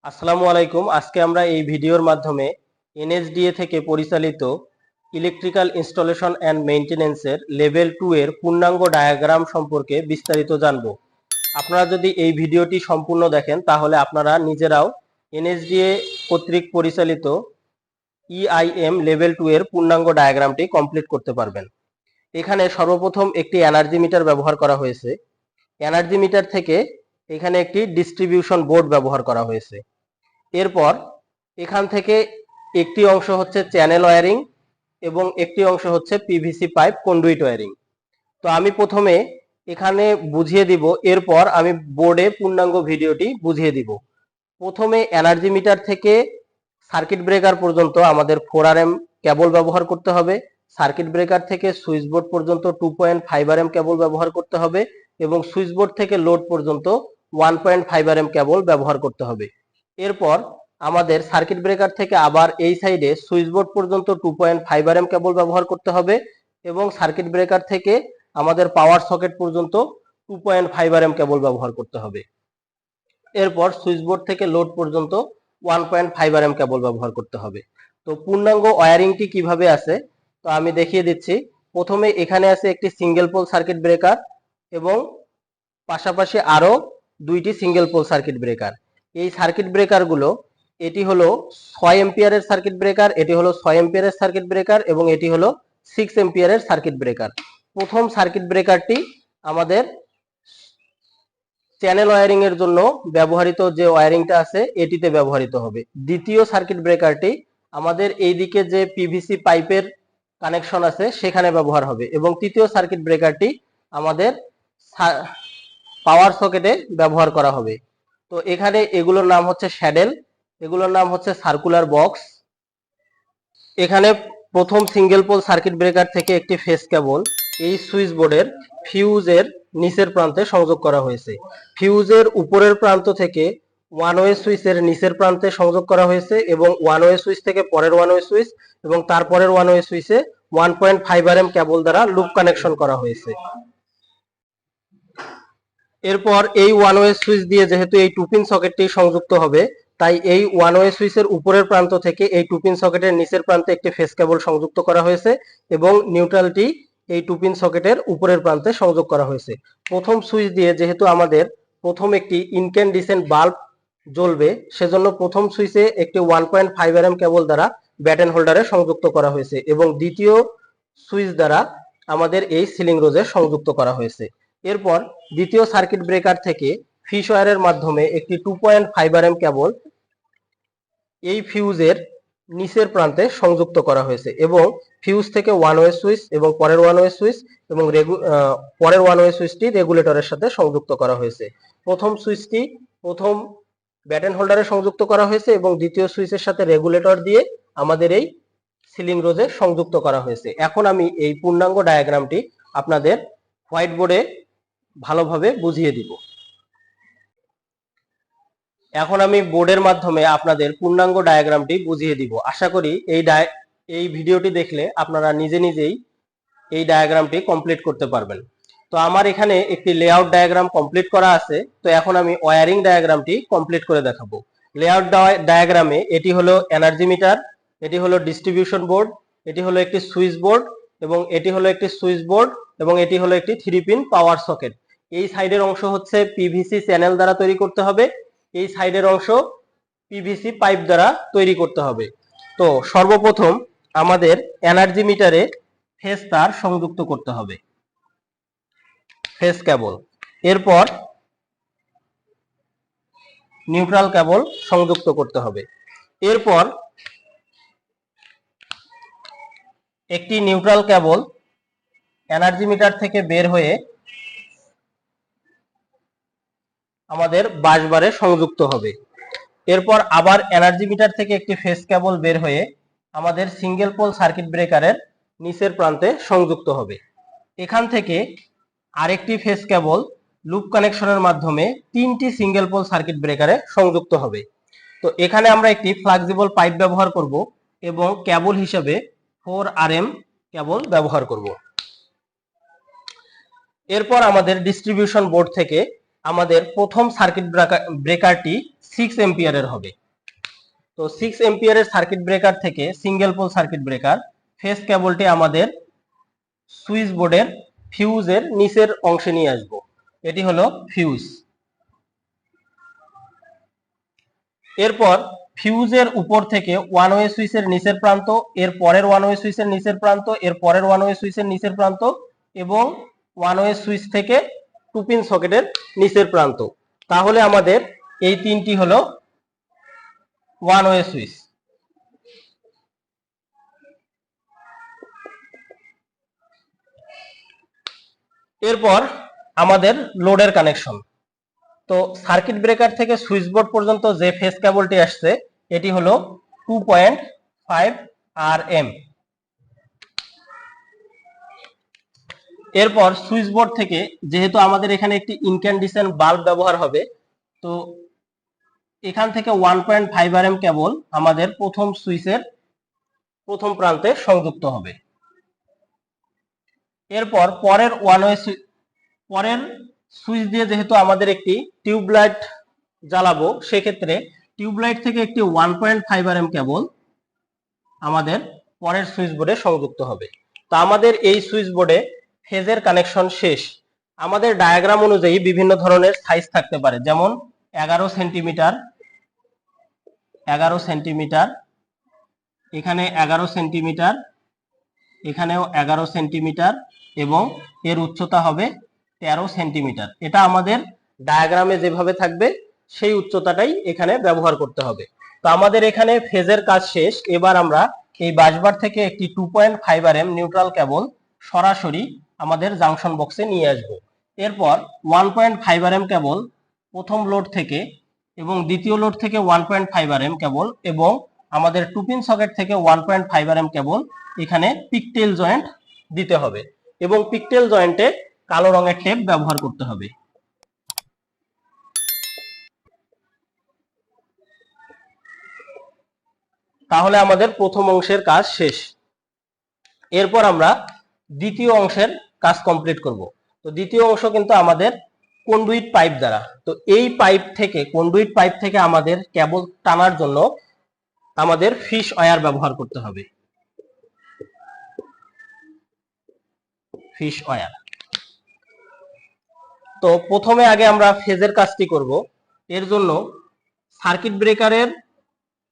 আসসালামু আলাইকুম। আজকে আমরা এই ভিডিওর মাধ্যমে NSDA থেকে পরিচালিত ইলেকট্রিক্যাল ইনস্টলেশন অ্যান্ড মেইনটেনেন্সের লেভেল 2 এর পূর্ণাঙ্গ ডায়াগ্রাম সম্পর্কে বিস্তারিত জানব। আপনারা যদি এই ভিডিওটি সম্পূর্ণ দেখেন তাহলে আপনারা নিজেরাও NSDA কর্তৃক পরিচালিত EIM লেভেল 2 এর পূর্ণাঙ্গ ডায়াগ্রামটি কমপ্লিট করতে পারবেন। এখানে সর্বপ্রথম একটি এনার্জি মিটার ব্যবহার করা হয়েছে। এনার্জি মিটার থেকে এখানে একটি ডিস্ট্রিবিউশন বোর্ড ব্যবহার করা হয়েছে। এরপর এখান থেকে একটি অংশ হচ্ছে চ্যানেল ওয়্যারিং এবং একটি অংশ হচ্ছে পিভিসি পাইপ কন্ডুইট ওয়্যারিং। তো আমি প্রথমে এখানে বুঝিয়ে দিব, এরপর আমি বোর্ডে পূর্ণাঙ্গ ভিডিওটি বুঝিয়ে দিব। প্রথমে এনার্জি মিটার থেকে সার্কিট ব্রেকার পর্যন্ত আমাদের 4RM কেবল ব্যবহার করতে হবে। সার্কিট ব্রেকার থেকে সুইচ বোর্ড পর্যন্ত 2.5 RM কেবল ব্যবহার করতে হবে এবং সুইচ বোর্ড থেকে লোড পর্যন্ত 1.5 RM কেবল ব্যবহার করতে হবে। এরপর আমাদের সার্কিট ব্রেকার থেকে আবার এই সাইডে সুইচ বোর্ড পর্যন্ত 2.5 RM কেবল ব্যবহার করতে হবে এবং সার্কিট ব্রেকার থেকে আমাদের পাওয়ার সকেট পর্যন্ত 2.5 RM কেবল ব্যবহার করতে হবে। এরপর সুইচ বোর্ড থেকে লোড পর্যন্ত 1.5 RM কেবল ব্যবহার করতে হবে। তো পূর্ণাঙ্গ ওয়্যারিংটি কিভাবে আছে তো আমি দেখিয়ে দিচ্ছি। প্রথমে এখানে আছে একটি সিঙ্গেল পোল সার্কিট ব্রেকার এবং পাশাপাশি আরো দুইটি সিঙ্গেল পোল সার্কিট ব্রেকার। এই সার্কিট ব্রেকারগুলো, এটি হলো 6 এম্পিয়ারের সার্কিট ব্রেকার, এটি হলো 6 এম্পিয়ারের সার্কিট ব্রেকার এবং এটি হলো 6 এম্পিয়ারের সার্কিট ব্রেকার। প্রথম সার্কিট ব্রেকারটি আমাদের চ্যানেল ওয়্যারিং এর জন্য ব্যবহৃত যে ওয়্যারিংটা আছে এটিতে ব্যবহৃত হবে। দ্বিতীয় সার্কিট ব্রেকারটি আমাদের এইদিকে যে পিভিসি পাইপের কানেকশন আছে সেখানে ব্যবহার হবে এবং তৃতীয় সার্কিট ব্রেকারটি আমাদের পাওয়ার সকেটে ব্যবহার করা হবে। তো এখানে এগুলোর নাম হচ্ছে শ্যাডেল, এগুলোর নাম হচ্ছে সার্কুলার বক্স। এখানে প্রথম সিঙ্গেল পোল সার্কিট ব্রেকার থেকে একটি ফেজ কেবল এই সুইচ বোর্ডের ফিউজের নিচের প্রান্তে সংযোগ করা হয়েছে। ফিউজের উপরের প্রান্ত থেকে ওয়ান ওয়ে সুইচের নিচের প্রান্তে সংযোগ করা হয়েছে এবং ওয়ান ওয়ে সুইচ থেকে পরের ওয়ান ওয়ে সুইচ এবং তারপরের ওয়ান ওয়ে সুইচে 1.5 RM কেবল দ্বারা লুপ কানেকশন করা হয়েছে। এরপর এই ওয়ান ওয়ে সুইচ দিয়ে যেহেতু এই টু পিন সকেটটি সংযুক্ত হবে, তাই এই ওয়ান ওয়ে সুইচের উপরের প্রান্ত থেকে এই টু পিন সকেটের নিচের প্রান্তে একটি ফেজ কেবল সংযুক্ত করা হয়েছে এবং নিউট্রালটি এই টু পিন সকেটের উপরের প্রান্তে সংযোগ করা হয়েছে। প্রথম সুইচ দিয়ে যেহেতু আমাদের প্রথম একটি ইনক্যান্ডিসেন্ট বাল্ব জ্বলবে, সেজন্য প্রথম সুইচে একটি 1.5 RM কেবল দ্বারা ব্যাটেন হোল্ডারে সংযুক্ত করা হয়েছে এবং দ্বিতীয় সুইচ দ্বারা আমাদের এই সিলিং রোজে সংযুক্ত করা হয়েছে। এরপর দ্বিতীয় সার্কিট ব্রেকার থেকে ফিশ ওয়্যারের মাধ্যমে একটি 2.5 RM কেবল এই ফিউজের নিচের প্রান্তে সংযুক্ত করা হয়েছে এবং ফিউজ থেকে ওয়ান ওয়ে সুইচ এবং পরের ওয়ান ওয়ে সুইচ এবং পরের ওয়ান ওয়ে সুইচটি রেগুলেটরের সাথে সংযুক্ত করা হয়েছে। প্রথম সুইচটি প্রথম ব্যাটেন হোল্ডারে সংযুক্ত করা হয়েছে এবং দ্বিতীয় সুইচের সাথে রেগুলেটর দিয়ে আমাদের এই সিলিং রোজে সংযুক্ত করা হয়েছে। এখন আমি এই পূর্ণাঙ্গ ডায়াগ্রামটি আপনাদের হোয়াইট বোর্ডে ভালোভাবে বুঝিয়ে দিব। এখন আমি বোর্ডের মাধ্যমে আপনাদের পূর্ণাঙ্গ ডায়াগ্রামটি বুঝিয়ে দিব। আশা করি এই ভিডিওটি দেখলে আপনারা নিজে নিজেই এই ডায়াগ্রামটি কমপ্লিট করতে পারবেন। তো আমার এখানে একটি লেআউট ডায়াগ্রাম কমপ্লিট করা আছে। তো এখন আমি ওয়্যারিং ডায়াগ্রামটি কমপ্লিট করে দেখাবো। লেআউট ডায়াগ্রামে এটি হলো এনার্জি মিটার, এটি হলো ডিস্ট্রিবিউশন বোর্ড, এটি হলো একটি সুইচ বোর্ড এবং এটি হলো একটি সুইচ বোর্ড এবং এটি হলো একটি 3 পিন পাওয়ার সকেট। এই সাইডের অংশ হচ্ছে পিভিসি চ্যানেল দ্বারা তৈরি করতে হবে, এই সাইডের অংশ পিভিসি পাইপ দ্বারা তৈরি করতে হবে। তো সর্বপ্রথম আমাদের এনার্জি মিটারে ফেজ তার সংযুক্ত করতে হবে, ফেজ কেবল। এরপর নিউট্রাল কেবল সংযুক্ত করতে হবে। এরপর একটি নিউট্রাল কেবল এনার্জি মিটার থেকে বের হয়ে আমাদের বাসবারে সংযুক্ত হবে। এরপর আবার এনার্জি মিটার থেকে একটি ফেজ কেবল বের হয়ে আমাদের সিঙ্গেল পোল সার্কিট ব্রেকারের নিচের প্রান্তে সংযুক্ত হবে। এখান থেকে আরেকটি ফেজ কেবল লুপ কানেকশনের মাধ্যমে 3টি সিঙ্গেল পোল সার্কিট ব্রেকারে সংযুক্ত হবে। তো এখানে আমরা একটি ফ্লেক্সিবল পাইপ ব্যবহার করব এবং কেবল হিসেবে 4RM কেবল ব্যবহার করব। এরপর আমাদের ডিস্ট্রিবিউশন বোর্ড থেকে আমাদের প্রথম সার্কিট ব্রেকারটি 6 এম্পিয়ারের হবে। তো 6 এম্পিয়ারের সার্কিট ব্রেকার থেকে single pole circuit breaker phase কেবলটি আমাদের সুইচ বোর্ডের ফিউজের নিচের অংশে নিয়ে আসব। এটি হলো ফিউজ। এরপর ফিউজের উপর থেকে ওয়ান ওয়ে সুইচের নিচের প্রান্ত, এর পরের ওয়ান ওয়ে সুইচের নিচের প্রান্ত, এর পরের ওয়ান ওয়ে সুইচের নিচের প্রান্ত এবং ওয়ান ওয়ে সুইচ থেকে টু পিন সকেটের নিচের প্রান্ত। তাহলে আমাদের এই তিনটি হলো ওয়ান ওয়ে সুইচ। এরপর আমাদের লোডের কানেকশন। তো সার্কিট ব্রেকার থেকে সুইচ বোর্ড পর্যন্ত যে ফেজ কেবলটি আসছে এটি হলো 2.5 RM। এরপর সুইচ বোর্ড থেকে যেহেতু আমাদের এখানে একটি ইনক্যান্ডিসেন্ট বাল্ব ব্যবহার হবে, তো এখান থেকে 1.5 RM কেবল আমাদের প্রথম সুইচের প্রথম প্রান্তে সংযুক্ত হবে। এরপর পরের সুইচ দিয়ে যেহেতু আমাদের একটি টিউবলাইট জ্বালাবো, সেক্ষেত্রে টিউবলাইট থেকে একটি 1.5 RM কেবল আমাদের পরের সুইচ বোর্ডে সংযুক্ত হবে। তো আমাদের এই সুইচ বোর্ডে ফেজের কানেকশন শেষ। আমাদের ডায়াগ্রাম অনুযায়ী বিভিন্ন ধরনের সাইজ থাকতে পারে, যেমন 11 সেন্টিমিটার, 11 সেন্টিমিটার, এখানে 11 সেন্টিমিটার, এখানেও 11 সেন্টিমিটার এবং এর উচ্চতা হবে 13 সেন্টিমিটার। এটা আমাদের ডায়াগ্রামে যেভাবে থাকবে সেই উচ্চতাটাই এখানে ব্যবহার করতে হবে। তো আমাদের এখানে ফেজের কাজ শেষ। এবার আমরা এই বাসবার থেকে একটি 2.5 RM নিউট্রাল কেবল সরাসরি আমাদের জাংশন বক্সে নিয়ে আসব। এরপর 1.5 RM কেবল প্রথম লোড থেকে এবং দ্বিতীয় লোড থেকে 1.5 RM কেবল এবং আমাদের টু পিন সকেট থেকে 1.5 RM কেবল এখানে পিকটেল জয়েন্ট দিতে হবে এবং পিকটেল জয়েন্টে কালো রঙের টেপ ব্যবহার করতে হবে। তাহলে আমাদের প্রথম অংশের কাজ শেষ। এরপর আমরা দ্বিতীয় অংশের কাজ কমপ্লিট করব। তো দ্বিতীয় অংশ কিন্তু আমাদের কন্ডুইট পাইপ দ্বারা। তো এই কন্ডুইট পাইপ থেকে আমাদের কেবল টানার জন্য আমাদের ফিশ ওয়্যার ব্যবহার করতে হবে। Fish wire. তো প্রথমে আগে আমরা ফেজের কাজটি করব। এর জন্য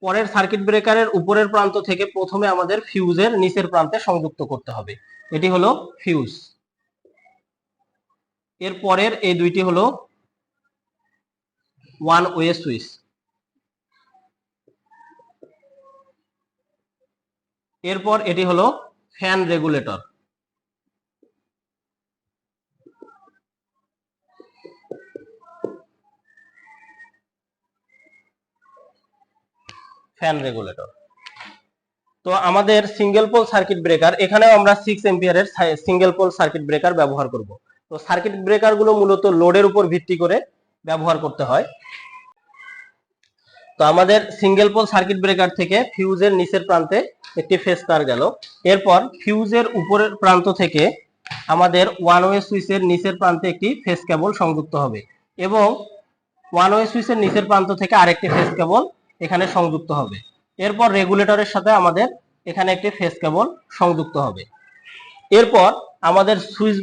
পরের সার্কিট ব্রেকারের উপরের প্রান্ত থেকে প্রথমে আমাদের ফিউজের নিচের প্রান্তে সংযুক্ত করতে হবে। এটি হলো ফিউজ। এর পরের এই দুইটি হলো ওয়ান ওয়ে সুইচ। এরপর এটি হলো ফ্যান রেগুলেটর। Fan regulator. তো আমাদের সিঙ্গেল পোল সার্কিট ব্রেকার, এখানেও আমরা 6 এম্পিয়ারের সিঙ্গেল পোল সার্কিট ব্রেকার ব্যবহার করব। তো সার্কিট ব্রেকার গুলো মূলত লোডের উপর ভিত্তি করে ব্যবহার করতে হয়। তো আমাদের সিঙ্গেল পোল সার্কিট ব্রেকার থেকে ফিউজের নিচের প্রান্তে একটি ফেজ তার গেল। এরপর ফিউজের উপরের প্রান্ত থেকে আমাদের ওয়ান ওয়ে সুইচের নিচের প্রান্তে একটি ফেজ কেবল সংযুক্ত হবে এবং ওয়ান ওয়ে সুইচের নিচের প্রান্ত থেকে আরেকটি ফেজ কেবল এখানে সংযুক্ত হবে। এরপর রেগুলেটরের সাথে আমাদের এখানে একটি ফেজ কেবল সংযুক্ত হবে। এরপর আমাদের সুইচ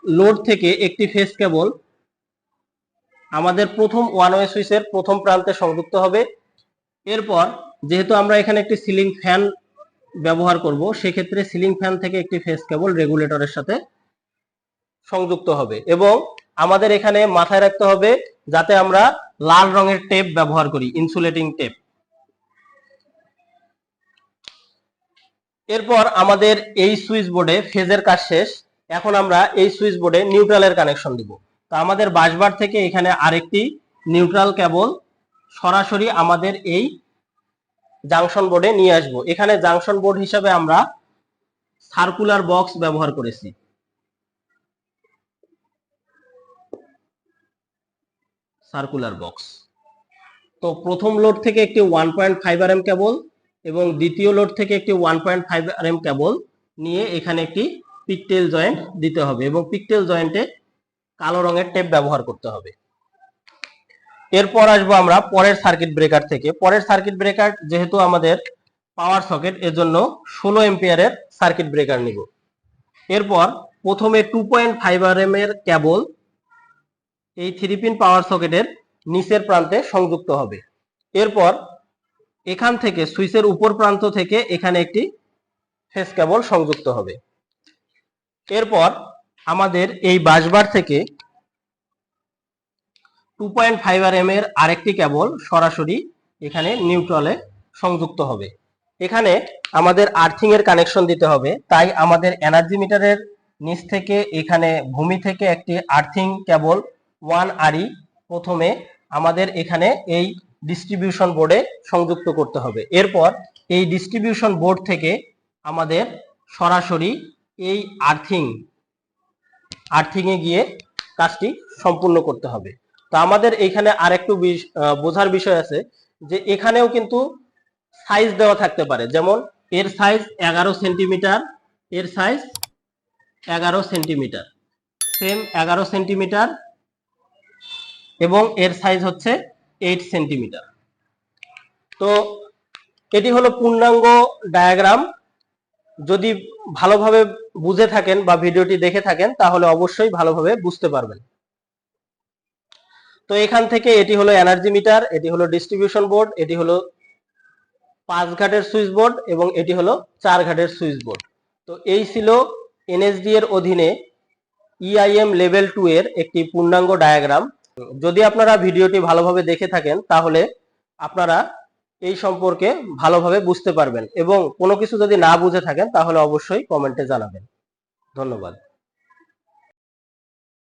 লোড থেকে একটি ফেজ কেবল আমাদের প্রথম ওয়ান ওয়ে সুইচের প্রথম প্রান্তে সংযুক্ত হবে। এরপর যেহেতু আমরা এখানে একটি সিলিং ফ্যান ব্যবহার করব, সেক্ষেত্রে সিলিং ফ্যান থেকে একটি ফেজ কেবল রেগুলেটরের সাথে সংযুক্ত হবে এবং আমাদের এখানে মাথায় রাখতে হবে যাতে আমরা লাল রঙের টেপ ব্যবহার করি, ইনসুলেটিং টেপ। এরপর আমাদের এই সুইচ বোর্ডে ফেজের কাজ শেষ। এখন আমরা এই সুইচ বোর্ডে নিউট্রালের কানেকশন দিব। তো আমাদের বাসবার থেকে এখানে আরেকটি নিউট্রাল কেবল সরাসরি আমাদের এই জাংশন বোর্ডে নিয়ে আসব। এখানে জাংশন বোর্ড হিসাবে আমরা সার্কুলার বক্স ব্যবহার করেছি। Circular box. তো প্রথম লোড থেকে একটি 1.5 RM কেবল এবং দ্বিতীয় লোড থেকে একটি 1.5 RM কেবল নিয়ে এখানে একটি পিকটেল জয়েন্ট দিতে হবে এবং পিকটেল জয়েন্টে কালো রঙের টেপ ব্যবহার করতে হবে। এরপর আসবো আমরা পরের সার্কিট ব্রেকার থেকে। পরের সার্কিট ব্রেকার যেহেতু আমাদের পাওয়ার সকেট, এজন্য 16 এম্পিয়ারের সার্কিট ব্রেকার নিব। এরপর প্রথমে 2.5 RM এর কেবল এই 3 পিন পাওয়ার সকেটের নিচের প্রান্তে সংযুক্ত হবে। এরপর এখান থেকে সুইচের উপর প্রান্ত থেকে এখানে একটি ফেজ কেবল সংযুক্ত হবে। এরপর আমাদের এই বাসবার থেকে 2.5 RM এর আরেকটি কেবল সরাসরি এখানে নিউট্রালে সংযুক্ত হবে। এখানে আমাদের আর্থিং এর কানেকশন দিতে হবে, তাই আমাদের এনার্জি মিটারের নিচ থেকে এখানে ভূমি থেকে একটি আর্থিং কেবল 1 RE প্রথমে আমাদের এখানে এই ডিস্ট্রিবিউশন বোর্ডে সংযুক্ত করতে হবে। এরপর এই ডিস্ট্রিবিউশন বোর্ড থেকে আমাদের সরাসরি এই আর্থিংয়ে গিয়ে কাজটি সম্পূর্ণ করতে হবে। তো আমাদের এখানে আরেকটু বোঝার বিষয় আছে যে এখানেও কিন্তু সাইজ দেওয়া থাকতে পারে, যেমন এর সাইজ 11 সেন্টিমিটার, এর সাইজ 11 সেন্টিমিটার, সেম 11 সেন্টিমিটার, এবং এর সাইজ হচ্ছে 8 সেন্টিমিটার। তো এটি হলো পূর্ণাঙ্গ ডায়াগ্রাম। যদি ভালোভাবে বুঝে থাকেন বা ভিডিওটি দেখে থাকেন তাহলে অবশ্যই ভালোভাবে বুঝতে পারবেন। তো এখান থেকে এটি হলো এনার্জি মিটার, এটি হলো ডিস্ট্রিবিউশন বোর্ড, এটি হলো 5 ঘাটের সুইচ বোর্ড এবং এটি হলো 4 ঘাটের সুইচ বোর্ড। তো এই ছিল এনএসডি এর অধীনে EIM লেভেল 2 এর একটি পূর্ণাঙ্গ ডায়াগ্রাম। যদি আপনারা ভিডিওটি ভালোভাবে দেখে থাকেন তাহলে আপনারা এই সম্পর্কে ভালোভাবে বুঝতে পারবেন, এবং কোনো কিছু যদি না বুঝে থাকেন তাহলে অবশ্যই কমেন্টে জানাবেন। ধন্যবাদ।